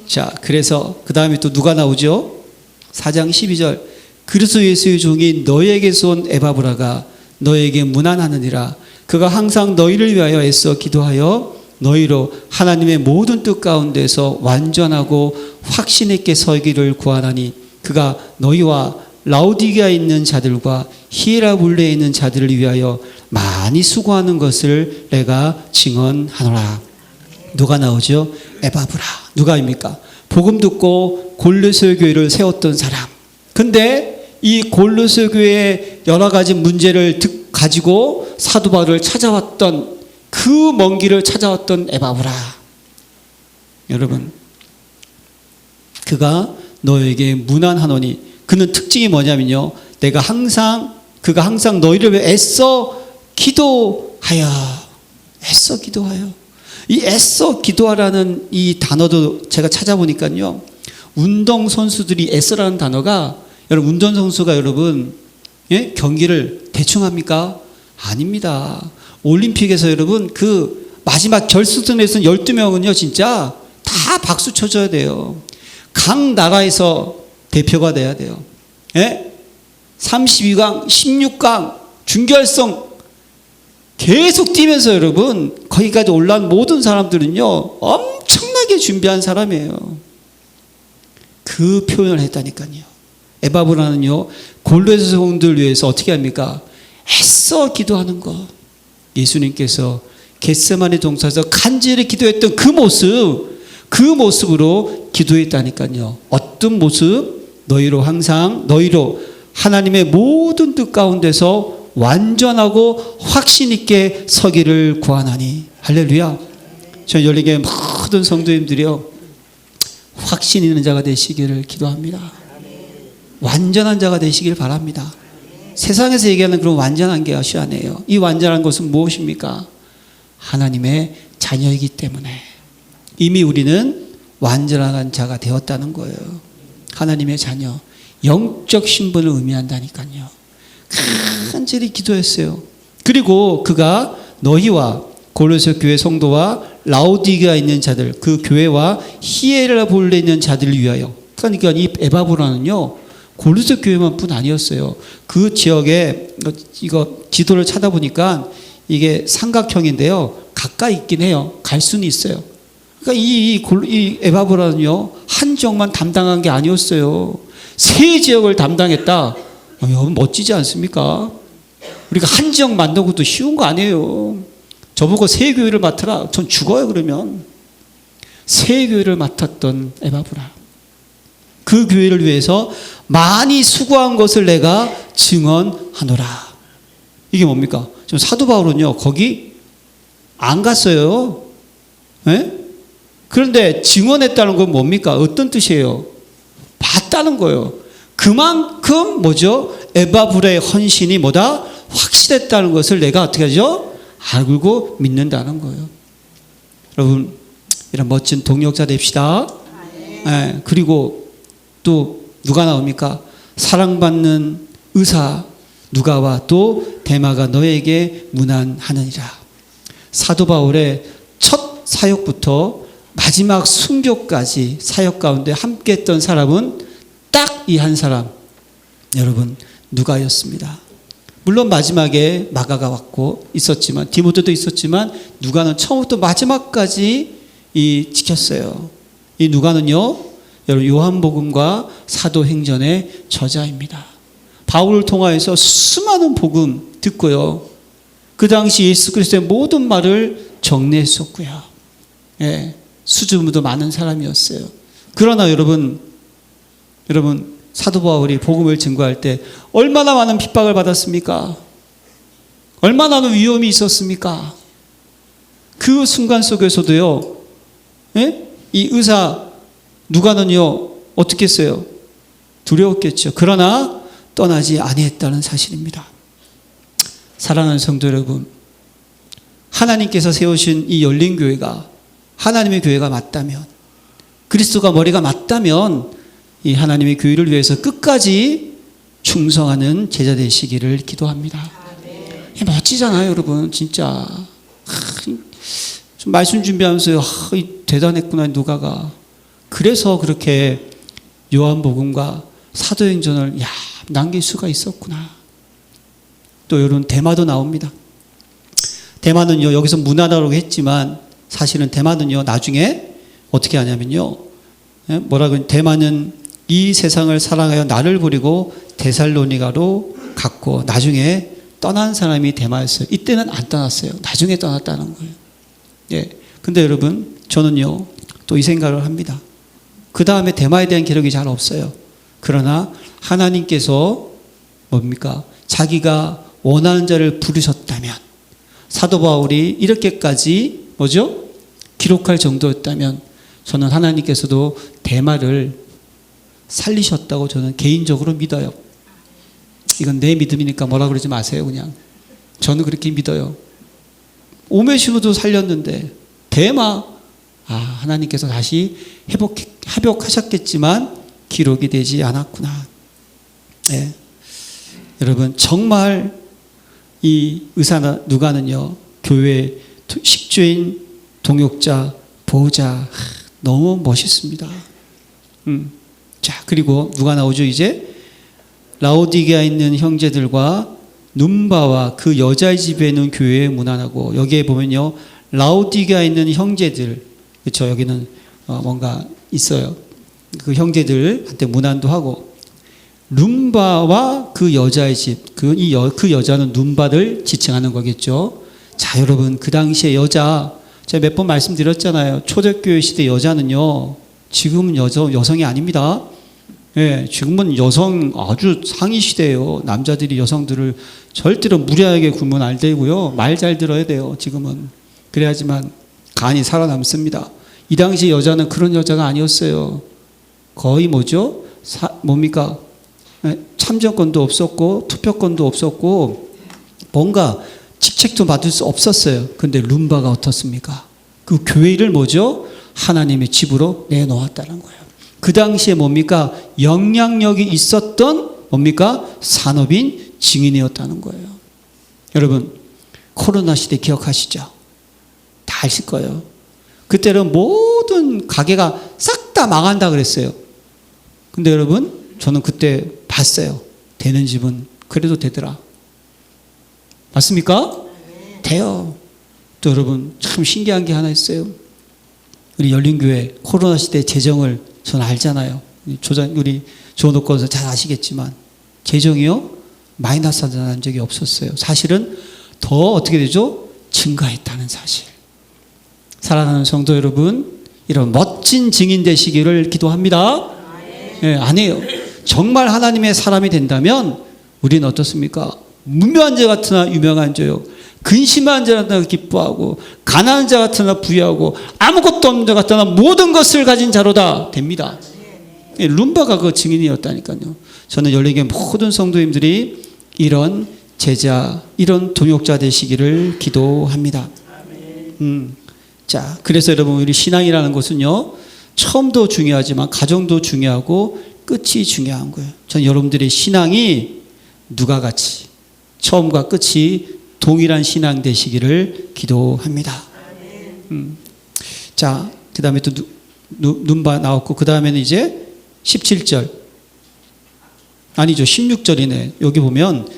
자, 그래서 그 다음에 또 누가 나오죠? 4장 12절. 그리스도 예수의 종이 너에게서 온 에바브라가 너에게 문안하느니라. 그가 항상 너희를 위하여 애써 기도하여 너희로 하나님의 모든 뜻 가운데서 완전하고 확신 있게 서기를 구하나니 그가 너희와 라오디게아에 있는 자들과 히에라볼레에 있는 자들을 위하여 많이 수고하는 것을 내가 증언하노라. 누가 나오죠? 에바브라. 누가입니까? 복음 듣고 골로새 교회를 세웠던 사람. 근데 이 골로새 교회의 여러 가지 문제를 가지고 사도 바울을 찾아왔던, 그 먼 길을 찾아왔던 에바브라. 여러분, 그가 너에게 문안하노니, 그는 특징이 뭐냐면요, 그가 항상 너희를 위해 애써 기도하여. 이 애써 기도하라는 이 단어도 제가 찾아보니까요, 운동선수들이 애써라는 단어가, 여러분 운동선수가 여러분, 예? 경기를 대충 합니까? 아닙니다. 올림픽에서 여러분 그 마지막 결승선에서 12명은요 진짜 다 박수 쳐줘야 돼요. 각 나라에서 대표가 돼야 돼요. 예? 32강, 16강, 준결승 계속 뛰면서 여러분 거기까지 올라온 모든 사람들은요 엄청나게 준비한 사람이에요. 그 표현을 했다니까요. 에바브라는요 골로새 성도들 위해서 어떻게 합니까? 애써 기도하는 것. 예수님께서 겟세마네 동산에서 간절히 기도했던 그 모습으로 기도했다니까요. 어떤 모습? 너희로 하나님의 모든 뜻 가운데서 완전하고 확신 있게 서기를 구하나니. 할렐루야. 저 열리게 모든 성도님들이요 확신 있는 자가 되시기를 기도합니다. 완전한 자가 되시길 바랍니다. 세상에서 얘기하는 그런 완전한 게 것이 아니에요. 이 완전한 것은 무엇입니까? 하나님의 자녀이기 때문에 이미 우리는 완전한 자가 되었다는 거예요. 하나님의 자녀, 영적 신분을 의미한다니까요. 간절히 기도했어요. 그리고 그가 너희와 골로새 교회 성도와 라오디게아에 있는 자들, 그 교회와 히에라볼레에 있는 자들을 위하여. 그러니까 이 에바브라는요 골로새 교회만 뿐 아니었어요. 그 지역에 이거 지도를 찾아보니까 이게 삼각형인데요. 가까이 있긴 해요. 갈 수는 있어요. 그러니까 이 에바브라는요 한 지역만 담당한 게 아니었어요. 세 지역을 담당했다. 여러분 멋지지 않습니까? 우리가 한 지역 만든 것도 쉬운 거 아니에요. 저보고 세 교회를 맡으라. 전 죽어요 그러면. 세 교회를 맡았던 에바브라. 그 교회를 위해서 많이 수고한 것을 내가 증언하노라. 이게 뭡니까? 좀 사도 바울은요, 거기 안 갔어요. 예? 그런데 증언했다는 건 뭡니까? 어떤 뜻이에요? 봤다는 거예요. 그만큼 뭐죠? 에바브라의 헌신이 뭐다? 확실했다는 것을 내가 어떻게 하죠? 알고 믿는다는 거예요. 여러분, 이런 멋진 동역자 됩시다. 예, 그리고 또 누가 나옵니까? 사랑받는 의사 누가와 또 데마가 너에게 문안하느니라. 사도 바울의 첫 사역부터 마지막 순교까지 사역 가운데 함께 했던 사람은 딱 이 한 사람, 여러분, 누가였습니다. 물론 마지막에 마가가 왔고 있었지만, 디모데도 있었지만, 누가는 처음부터 마지막까지 지켰어요. 이 누가는요, 여러분, 요한복음과 사도행전의 저자입니다. 바울을 통하여서 수많은 복음 듣고요, 그 당시 예수 그리스도의 모든 말을 정리했었고요. 예, 수줍음도 많은 사람이었어요. 그러나 여러분, 사도 바울이 복음을 증거할 때 얼마나 많은 핍박을 받았습니까? 얼마나 많은 위험이 있었습니까? 그 순간 속에서도요, 예? 이 의사 누가는요, 어떻게 했어요? 두려웠겠죠. 그러나 떠나지 아니했다는 사실입니다. 사랑하는 성도 여러분, 하나님께서 세우신 이 열린 교회가 하나님의 교회가 맞다면, 그리스도가 머리가 맞다면 이 하나님의 교회를 위해서 끝까지 충성하는 제자 되시기를 기도합니다. 멋지잖아요, 여러분. 진짜 좀 말씀 준비하면서 대단했구나, 누가가. 그래서 그렇게 요한복음과 사도행전을 남길 수가 있었구나. 또 여러분, 대마도 나옵니다. 대마는요, 여기서 문화라고 했지만 사실은 대마는요, 나중에 어떻게 하냐면요, 대마는 이 세상을 사랑하여 나를 버리고 데살로니가로 갔고 나중에 떠난 사람이 대마였어요. 이때는 안 떠났어요. 나중에 떠났다는 거예요. 예. 근데 여러분, 저는요, 또 이 생각을 합니다. 그 다음에 대마에 대한 기록이 잘 없어요. 그러나 하나님께서 뭡니까? 자기가 원하는 자를 부르셨다면, 사도 바울이 이렇게까지 뭐죠? 기록할 정도였다면 저는 하나님께서도 대마를 살리셨다고 저는 개인적으로 믿어요. 이건 내 믿음이니까 뭐라 그러지 마세요. 그냥 저는 그렇게 믿어요. 오메시모도 살렸는데 대마, 하나님께서 다시 회복하셨겠지만 기록이 되지 않았구나. 네. 여러분, 정말 이 의사 누가는요, 교회 식주인, 동역자, 보호자, 너무 멋있습니다. 자, 그리고 누가 나오죠? 이제 라오디게아에 있는 형제들과 눈바와 그 여자의 집에 있는 교회에 문안하고, 여기에 보면요, 라오디게아에 있는 형제들, 그렇죠? 여기는 뭔가 있어요. 그 형제들한테 문안도 하고, 눈바와 그 여자의 집, 그 여자는 눈바를 지칭하는 거겠죠. 자, 여러분, 그 당시에 여자, 제가 몇 번 말씀드렸잖아요. 초대교회 시대 여자는요, 지금은 여성이 아닙니다. 예, 지금은 여성 아주 상위 시대예요. 남자들이 여성들을 절대로 무례하게 굴면 안 되고요. 말 잘 들어야 돼요. 지금은. 그래야지만 간이 살아남습니다. 이 당시 여자는 그런 여자가 아니었어요. 거의 뭐죠? 뭡니까? 참정권도 없었고 투표권도 없었고 뭔가 직책도 받을 수 없었어요. 근데 룸바가 어떻습니까? 그 교회를 뭐죠? 하나님의 집으로 내놓았다는 거예요. 그 당시에 뭡니까? 영향력이 있었던 뭡니까? 산업인 증인이었다는 거예요. 여러분, 코로나 시대 기억하시죠? 다 아실 거예요. 그때는 모든 가게가 싹 다 망한다 그랬어요. 근데 여러분, 저는 그때 봤어요. 되는 집은 그래도 되더라. 맞습니까? 돼요. 또 여러분, 참 신기한 게 하나 있어요. 우리 열린교회 코로나 시대 재정을 저는 알잖아요. 우리 조노권에서 잘 아시겠지만 재정이요, 마이너스 난 적이 없었어요. 사실은 더 어떻게 되죠? 증가했다는 사실. 사랑하는 성도 여러분, 이런 멋진 증인 되시기를 기도합니다. 예, 아니에요. 정말 하나님의 사람이 된다면 우리는 어떻습니까? 무면제 같으나 유명한 자요, 근심한 자 나타나 기뻐하고 가난한 자 나타나 부유하고 아무것도 없는 자 나타나 모든 것을 가진 자로다 됩니다. 룸바가 그 증인이었다니까요. 저는 열린교회 모든 성도님들이 이런 제자, 이런 동역자 되시기를 기도합니다. 자, 그래서 여러분 우리 신앙이라는 것은요, 처음도 중요하지만 가정도 중요하고 끝이 중요한 거예요. 저는 여러분들의 신앙이 누가 같이 처음과 끝이 동일한 신앙 되시기를 기도합니다. 자, 그 다음에 또 눈바 나왔고, 그 다음에는 이제 17절. 아니죠. 16절이네. 여기 보면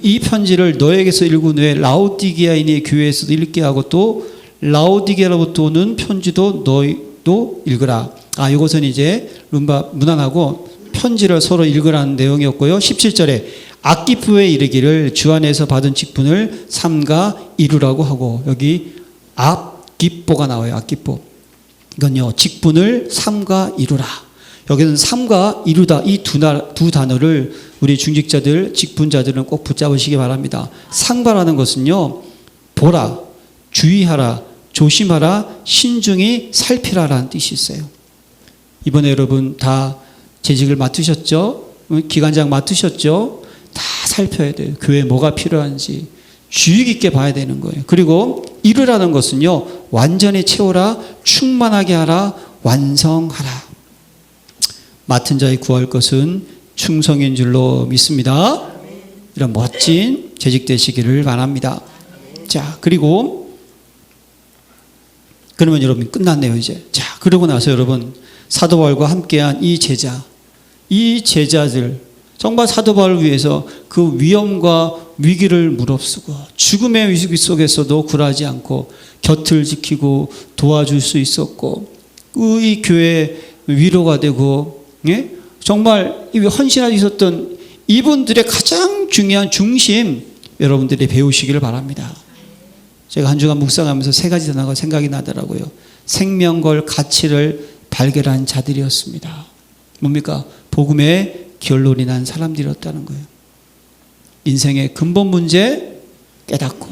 이 편지를 너에게서 읽은 후에 라오디게아인의 교회에서도 읽게 하고 또 라오디게아로부터 오는 편지도 너희도 읽으라. 이것은 이제 룸바 문안하고 편지를 서로 읽으라는 내용이었고요. 17절에 아키포에 이르기를 주 안에서 받은 직분을 삼가 이루라고 하고, 여기 아키포가 나와요. 아키포. 이건요, 직분을 삼가 이루라. 여기는 삼가 이루다, 이 두 단어를 우리 중직자들, 직분자들은 꼭 붙잡으시기 바랍니다. 삼가라는 것은요, 보라, 주의하라, 조심하라, 신중히 살피라라는 뜻이 있어요. 이번에 여러분 다 재직을 맡으셨죠? 기관장 맡으셨죠? 다 살펴야 돼요. 교회에 뭐가 필요한지 주의 깊게 봐야 되는 거예요. 그리고 이루라는 것은요, 완전히 채우라, 충만하게 하라, 완성하라. 맡은 자의 구할 것은 충성인 줄로 믿습니다. 이런 멋진 재직 되시기를 바랍니다. 자, 그리고 그러면 여러분 끝났네요 이제. 자, 그러고 나서 여러분 사도 바울과 함께한 이 제자들 정말 사도 바울을 위해서 그 위험과 위기를 무릅쓰고 죽음의 위기 속에서도 굴하지 않고 곁을 지키고 도와줄 수 있었고, 이 교회의 위로가 되고, 예? 정말 헌신하고 있었던 이분들의 가장 중요한 중심, 여러분들이 배우시기를 바랍니다. 제가 한 주간 묵상하면서 세 가지 단어가 생각이 나더라고요. 생명걸 가치를 발견한 자들이었습니다. 뭡니까? 복음의 결론이 난 사람들이었다는 거예요. 인생의 근본 문제 깨닫고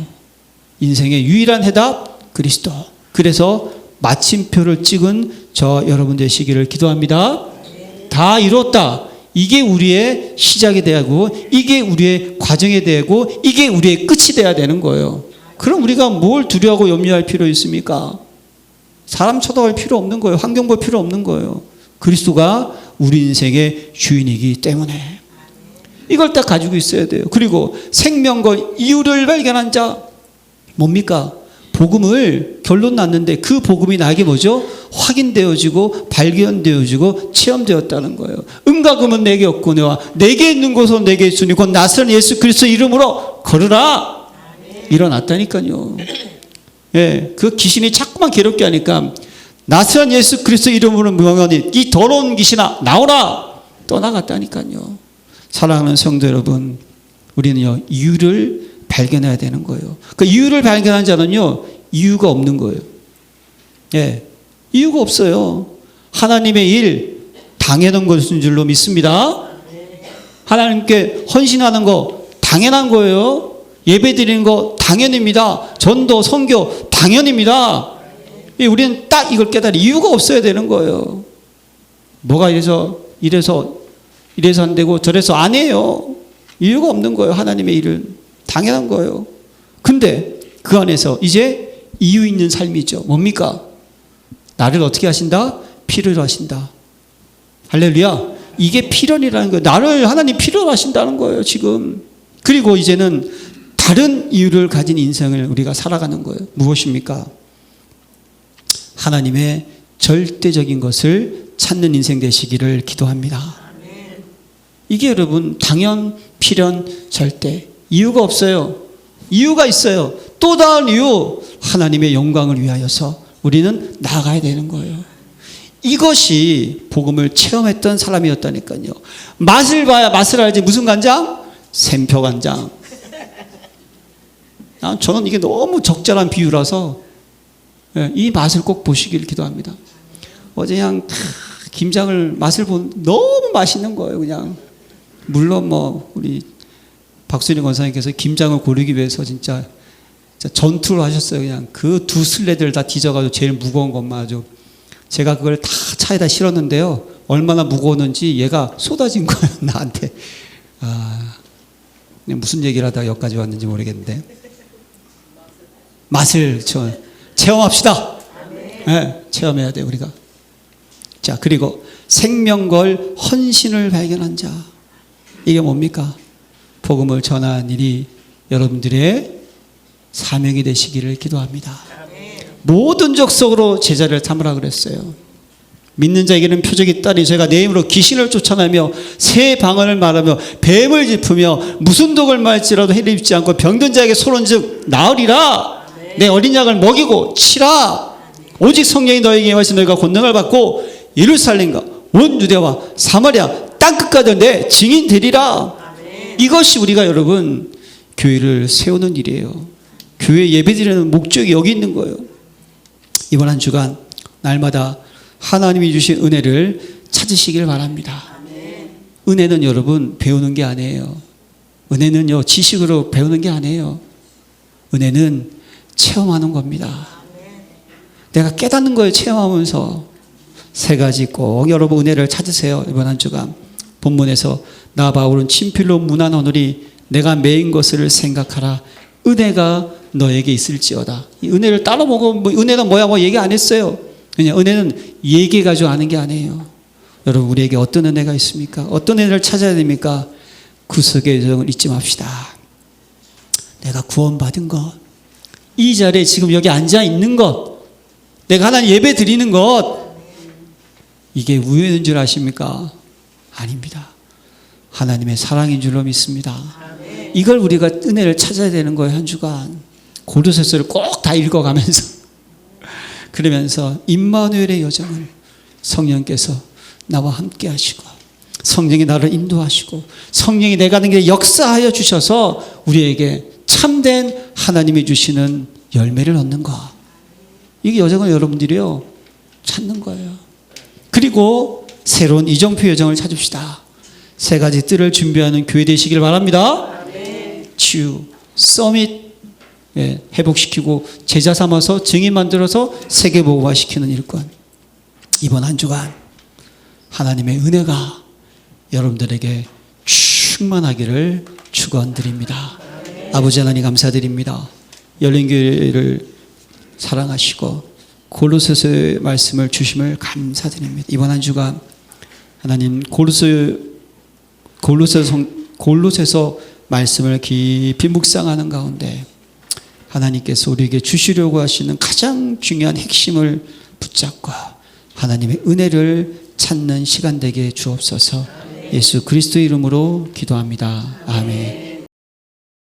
인생의 유일한 해답 그리스도. 그래서 마침표를 찍은 저 여러분 되시기를 기도합니다. 다 이뤘다. 이게 우리의 시작이 되고, 이게 우리의 과정이 되고, 이게 우리의 끝이 돼야 되는 거예요. 그럼 우리가 뭘 두려워하고 염려할 필요 있습니까? 사람 쳐다볼 필요 없는 거예요. 환경 볼 필요 없는 거예요. 그리스도가 우리 인생의 주인이기 때문에 이걸 딱 가지고 있어야 돼요. 그리고 생명과 이유를 발견한 자, 뭡니까? 복음을 결론 났는데 그 복음이 나에게 뭐죠? 확인되어지고 발견되어지고 체험되었다는 거예요. 은과 금은 내게 없거니와 내게 있는 것은 내게 있으니 곧 나사렛 예수 그리스도 이름으로 걸으라. 일어났다니까요. 예, 그 귀신이 자꾸만 괴롭게 하니까 나사렛 예수 그리스도 이름으로 명하니 이 더러운 귀신아 나오라. 떠나갔다니까요. 사랑하는 성도 여러분, 우리는요 이유를 발견해야 되는 거예요. 그 이유를 발견한 자는요 이유가 없는 거예요. 예, 이유가 없어요. 하나님의 일 당연한 것인 줄로 믿습니다. 하나님께 헌신하는 거 당연한 거예요. 예배 드리는 거 당연입니다. 전도 선교 당연입니다. 우리는 딱 이걸 깨달아 이유가 없어야 되는 거예요. 뭐가 이래서 안 되고 저래서 안 해요. 이유가 없는 거예요. 하나님의 일은 당연한 거예요. 근데 그 안에서 이제 이유 있는 삶이죠. 뭡니까? 나를 어떻게 하신다? 필요로 하신다. 할렐루야. 이게 필연이라는 거예요. 나를 하나님 필요로 하신다는 거예요, 지금. 그리고 이제는 다른 이유를 가진 인생을 우리가 살아가는 거예요. 무엇입니까? 하나님의 절대적인 것을 찾는 인생 되시기를 기도합니다. 이게 여러분 당연, 필연, 절대. 이유가 없어요. 이유가 있어요. 또 다른 이유, 하나님의 영광을 위하여서 우리는 나아가야 되는 거예요. 이것이 복음을 체험했던 사람이었다니까요. 맛을 봐야 맛을 알지. 무슨 간장? 샘표 간장. 저는 이게 너무 적절한 비유라서 이 맛을 꼭 보시길 기도합니다. 어제 그냥 김장을 맛을 본 너무 맛있는 거예요. 그냥 물론 뭐 우리 박순희 권사님께서 김장을 고르기 위해서 진짜 전투를 하셨어요. 그냥 그 두 슬레드를 다 뒤져가지고 제일 무거운 것만 아주. 제가 그걸 다 차에다 실었는데요. 얼마나 무거웠는지 얘가 쏟아진 거예요, 나한테. 무슨 얘기를 하다가 여기까지 왔는지 모르겠는데. 맛을 체험합시다. 네, 체험해야 돼요, 우리가. 자, 그리고 생명걸 헌신을 발견한 자. 이게 뭡니까? 복음을 전하는 일이 여러분들의 사명이 되시기를 기도합니다. 모든 족속으로 제자를 삼으라 그랬어요. 믿는 자에게는 표적이 있다니 저희가 내 힘으로 귀신을 쫓아내며 새 방언을 말하며 뱀을 짚으며 무슨 독을 말지라도 해를 입지 않고 병든 자에게 소론즉 나으리라. 내 어린 양을 먹이고 치라. 오직 성령이 너에게 임하시 너희가 권능을 받고 예루살렘과 온 유대와 사마리아 땅끝까지 내 증인 되리라. 이것이 우리가 여러분 교회를 세우는 일이에요. 교회 예배드리는 목적이 여기 있는 거예요. 이번 한 주간 날마다 하나님이 주신 은혜를 찾으시길 바랍니다. 은혜는 여러분 배우는 게 아니에요. 은혜는요 지식으로 배우는 게 아니에요. 은혜는 체험하는 겁니다. 내가 깨닫는 거예요. 체험하면서. 세 가지 꼭 여러분 은혜를 찾으세요. 이번 한 주간 본문에서 나 바울은 친필로 문안하노니 내가 매인 것을 생각하라. 은혜가 너에게 있을지어다. 이 은혜를 따로 먹으면 은혜가 뭐야 얘기 안 했어요. 그냥 은혜는 얘기해가지고 아는 게 아니에요. 여러분 우리에게 어떤 은혜가 있습니까? 어떤 은혜를 찾아야 됩니까? 구속의 여정을 잊지 맙시다. 내가 구원받은 것, 이 자리에 지금 여기 앉아 있는 것, 내가 하나님 예배 드리는 것, 이게 우연인 줄 아십니까? 아닙니다. 하나님의 사랑인 줄로 믿습니다. 이걸 우리가 은혜를 찾아야 되는 거예요. 한 주간 고린도서를 꼭 다 읽어가면서 그러면서 임마누엘의 여정을 성령께서 나와 함께 하시고 성령이 나를 인도하시고 성령이 내가 가는 길에 역사하여 주셔서 우리에게 참된 하나님이 주시는 열매를 얻는 것. 이게 여정을 여러분들이요 찾는 거예요. 그리고 새로운 이정표 여정을 찾읍시다. 세 가지 뜰을 준비하는 교회 되시길 바랍니다. 치유, 서밋, 회복시키고 제자 삼아서 증인 만들어서 세계복음화시키는 일권. 이번 한 주간 하나님의 은혜가 여러분들에게 충만하기를 축원드립니다. 아버지 하나님 감사드립니다. 열린교회를 사랑하시고 골로새서의 말씀을 주심을 감사드립니다. 이번 한 주간 하나님 골로새서 말씀을 깊이 묵상하는 가운데 하나님께서 우리에게 주시려고 하시는 가장 중요한 핵심을 붙잡고 하나님의 은혜를 찾는 시간 되게 주옵소서. 예수 그리스도의 이름으로 기도합니다. 아멘.